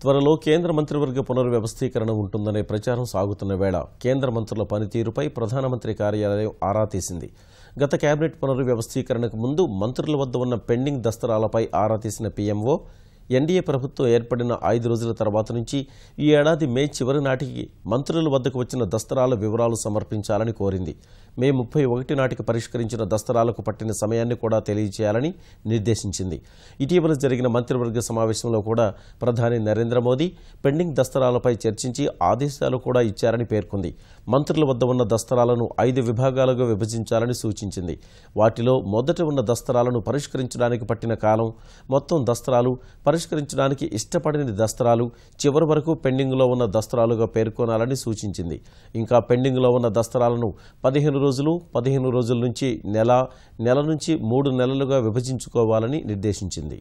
త్వరలో కేంద్ర మంత్రివర్గ పునర్వ్యవస్థీకరణ ఉంటుందనే ప్రచారం సాగుతున్న వేళ కేంద్ర మంత్రుల పనితీరుపై ప్రధానమంత్రి కార్యాలయం ఆరా తీసింది. గత కేబినెట్ పునర్వ్యవస్థీకరణకు ముందు మంత్రుల వద్ద ఉన్న పెండింగ్ దస్తరాలపై ఆరా తీసిన పీఎంఓ ఎన్డీఏ ప్రభుత్వం ఏర్పడిన 5 రోజుల తర్వాత నుంచి ఈ ఏడాది మే చివరి నాటికి మంత్రుల వద్దకు వచ్చిన దస్తరాల వివరాలు సమర్పించాలని కోరింది. మే 31 నాటికి పరిష్కరించిన దస్తరాలకు పట్టిన సమయాన్ని కూడా తెలియజేయాలని నిర్దేశించింది. ఇటీవల జరిగిన మంత్రివర్గ సమావేశంలో కూడా ప్రధాని నరేంద్ర మోదీ పెండింగ్ దస్తరాలపై చర్చించి ఆదేశాలు కూడా ఇచ్చారని పేర్కొంది. మంత్రుల వద్ద ఉన్న దస్తరాలను 5 విభాగాలుగా విభజించాలని సూచించింది. వాటిలో మొదట ఉన్న దస్తరాలను పరిష్కరించడానికి పట్టిన కాలం, మొత్తం దస్తరాలు, పరిష్కరించడానికి ఇష్టపడని దస్తరాలు, చివరి వరకు పెండింగ్లో ఉన్న దస్తరాలుగా పేర్కొనాలని సూచించింది. ఇంకా పెండింగ్లో ఉన్న దస్తరాలను 15 రోజులు, 15 రోజుల నుంచి నెల నుంచి 3 నెలలుగా విభజించుకోవాలని నిర్దేశించింది.